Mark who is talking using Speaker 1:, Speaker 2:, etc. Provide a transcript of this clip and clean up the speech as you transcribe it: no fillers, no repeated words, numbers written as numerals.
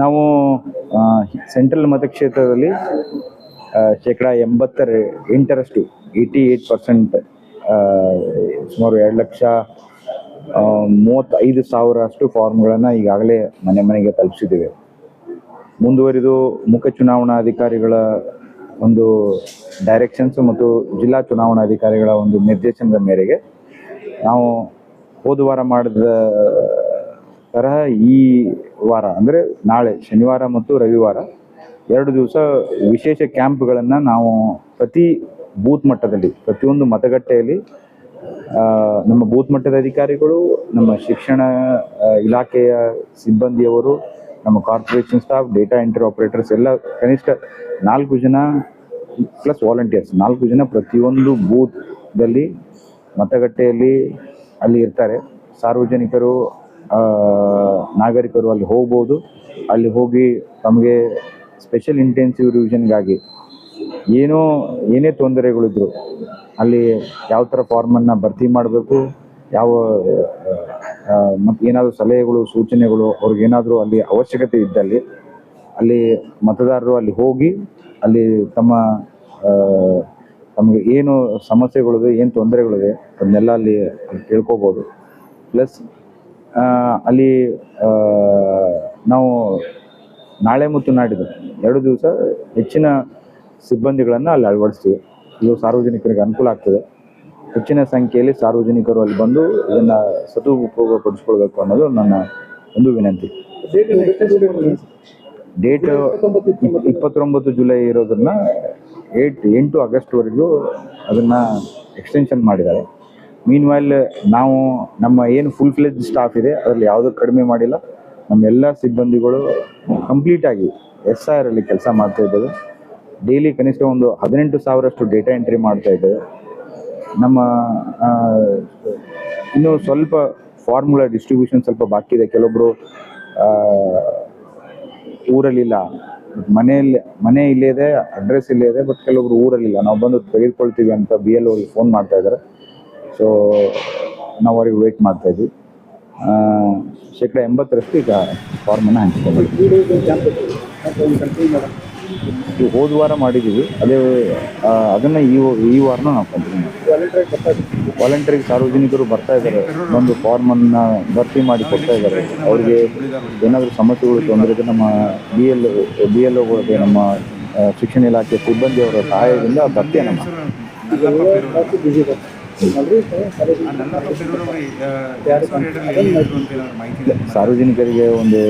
Speaker 1: ನಾವು ಸೆಂಟ್ರಲ್ ಮತಕ್ಷೇತ್ರದಲ್ಲಿ ಶೇಕಡ 88% 88% ಸುಮಾರು 2,35,000 ಅಷ್ಟು ಫಾರ್ಮ್ಗಳನ್ನು ಈಗಾಗಲೇ ಮನೆ ಮನೆಗೆ ತಲುಪಿಸಿದ್ದೇವೆ. ಮುಂದುವರಿದು ಮುಖ್ಯ ಚುನಾವಣಾಧಿಕಾರಿಗಳ ಒಂದು ಡೈರೆಕ್ಷನ್ಸ್ ಮತ್ತು ಜಿಲ್ಲಾ ಚುನಾವಣಾಧಿಕಾರಿಗಳ ಒಂದು ನಿರ್ದೇಶನದ ಮೇರೆಗೆ ನಾವು ಹೋದ ವಾರ ಮಾಡಿದ ತರಹ ಈ ವಾರ ಅಂದರೆ ನಾಳೆ ಶನಿವಾರ ಮತ್ತು ರವಿವಾರ 2 ದಿವಸ ವಿಶೇಷ ಕ್ಯಾಂಪ್ಗಳನ್ನು ನಾವು ಪ್ರತಿ ಬೂತ್ ಮಟ್ಟದಲ್ಲಿ ಪ್ರತಿಯೊಂದು ಮತಗಟ್ಟೆಯಲ್ಲಿ ನಮ್ಮ ಬೂತ್ ಮಟ್ಟದ ಅಧಿಕಾರಿಗಳು, ನಮ್ಮ ಶಿಕ್ಷಣ ಇಲಾಖೆಯ ಸಿಬ್ಬಂದಿಯವರು, ನಮ್ಮ corporation staff, data entry operators ಎಲ್ಲ ಕನಿಷ್ಠ 4 ಜನ ಪ್ಲಸ್ ವಾಲಂಟಿಯರ್ಸ್ 4 ಜನ ಪ್ರತಿಯೊಂದು ಬೂತ್ದಲ್ಲಿ ಮತಗಟ್ಟೆಯಲ್ಲಿ ಅಲ್ಲಿ ಇರ್ತಾರೆ. ಸಾರ್ವಜನಿಕರು ನಾಗರಿಕರು ಅಲ್ಲಿ ಹೋಗ್ಬೋದು. ಅಲ್ಲಿ ಹೋಗಿ ತಮಗೆ ಸ್ಪೆಷಲ್ ಇಂಟೆನ್ಸಿವ್ ರಿವಿಷನ್ಗಾಗಿ ಏನೇ ತೊಂದರೆಗಳಿದ್ರು ಅಲ್ಲಿ ಯಾವ ಥರ ಫಾರ್ಮನ್ನು ಭರ್ತಿ ಮಾಡಬೇಕು, ಮತ್ತು ಏನಾದರೂ ಸಲಹೆಗಳು ಸೂಚನೆಗಳು ಅವ್ರಿಗೇನಾದರೂ ಅಲ್ಲಿ ಅವಶ್ಯಕತೆ ಇದ್ದಲ್ಲಿ ಅಲ್ಲಿ ಮತದಾರರು ಅಲ್ಲಿ ಹೋಗಿ ಅಲ್ಲಿ ತಮಗೆ ಏನು ಸಮಸ್ಯೆಗಳಿದೆ, ಏನು ತೊಂದರೆಗಳಿದೆ ಅದನ್ನೆಲ್ಲ ಅಲ್ಲಿ ಕೇಳ್ಕೋಬೋದು. ಪ್ಲಸ್ ಅಲ್ಲಿ ನಾವು ನಾಳೆ ಮತ್ತು ನಾಡಿದ್ದು 2 ದಿವಸ ಹೆಚ್ಚಿನ ಸಿಬ್ಬಂದಿಗಳನ್ನು ಅಲ್ಲಿ ಅಳವಡಿಸ್ತೀವಿ. ಇದು ಸಾರ್ವಜನಿಕರಿಗೆ ಅನುಕೂಲ ಆಗ್ತದೆ. ಹೆಚ್ಚಿನ ಸಂಖ್ಯೆಯಲ್ಲಿ ಸಾರ್ವಜನಿಕರು ಅಲ್ಲಿ ಬಂದು ಇದನ್ನು ಸದುಪಯೋಗಪಡಿಸ್ಕೊಳ್ಬೇಕು ಅನ್ನೋದು ನನ್ನ ಒಂದು ವಿನಂತಿ. ಡೇಟ್ 29 ಜುಲೈ ಇರೋದನ್ನ 8 ಆಗಸ್ಟ್ವರೆಗೂ ಅದನ್ನು ಎಕ್ಸ್ಟೆನ್ಷನ್ ಮಾಡಿದ್ದಾರೆ. ಮೀನ್ವೈಲ್ ನಾವು ನಮ್ಮ ಏನು ಫುಲ್ ಫ್ಲೆಜ್ ಸ್ಟಾಫ್ ಇದೆ ಅದರಲ್ಲಿ ಯಾವುದೂ ಕಡಿಮೆ ಮಾಡಿಲ್ಲ. ನಮ್ಮ ಎಲ್ಲ ಸಿಬ್ಬಂದಿಗಳು ಕಂಪ್ಲೀಟಾಗಿ SIR ಅಲ್ಲಿ ಕೆಲಸ ಮಾಡ್ತಾ ಇದ್ದೇವೆ. ಡೈಲಿ ಕನಿಷ್ಠ ಒಂದು 18,000 ಡೇಟಾ ಎಂಟ್ರಿ ಮಾಡ್ತಾ ಇದ್ದೇವೆ. ನಮ್ಮ ಇನ್ನೂ ಸ್ವಲ್ಪ ಫಾರ್ಮುಲಾ ಡಿಸ್ಟ್ರಿಬ್ಯೂಷನ್ ಸ್ವಲ್ಪ ಬಾಕಿ ಇದೆ. ಕೆಲವೊಬ್ಬರು ಊರಲ್ಲಿಲ್ಲ, ಮನೆ ಇಲ್ಲೇ ಇದೆ, ಅಡ್ರೆಸ್ ಇಲ್ಲೇ ಇದೆ, ಬಟ್ ಕೆಲವೊಬ್ರು ಊರಲ್ಲಿಲ್ಲ, ನಾವು ಬಂದು ತೆಗೆದುಕೊಳ್ತೀವಿ ಅಂತ BLO ಅವ್ರಿಗೆ ಫೋನ್ ಮಾಡ್ತಾ ಇದ್ದಾರೆ. ಸೊ ನಾವು ಅವ್ರಿಗೆ ವೆಯ್ಟ್ ಮಾಡ್ತಾ ಇದ್ವಿ. ಶೇಕಡ 80% ಈಗ ಫಾರ್ಮನ್ನು ಹಂಚ್ಕೊಂಡಿದ್ವಿ. ಈ ಹೋದ ವಾರ ಮಾಡಿದ್ದೀವಿ, ಅದನ್ನು ಈ ವಾರನೂ ನಾವು ಕಂಟಿನ್ಯೂ ಮಾಡ್ತೀವಿ. ವಾಲಂಟಿಯರಿಗೆ ಸಾರ್ವಜನಿಕರು ಬರ್ತಾ ಇದ್ದಾರೆ, ಬಂದು ಫಾರ್ಮನ್ನು ಭರ್ತಿ ಮಾಡಿ ಕೊಡ್ತಾ ಇದ್ದಾರೆ. ಅವರಿಗೆ ಏನಾದರೂ ಸಮಸ್ಯೆಗಳು ತೊಂದರೆ ಇದ್ದರೆ ನಮ್ಮ BLOಗಳಿಗೆ ನಮ್ಮ ಶಿಕ್ಷಣ ಇಲಾಖೆ ಸಿಬ್ಬಂದಿಯವರ ಸಹಾಯದಿಂದ ಭರ್ತಿಯನ್ನು ಸಾರ್ವಜನಿಕರಿಗೆ ಒಂದು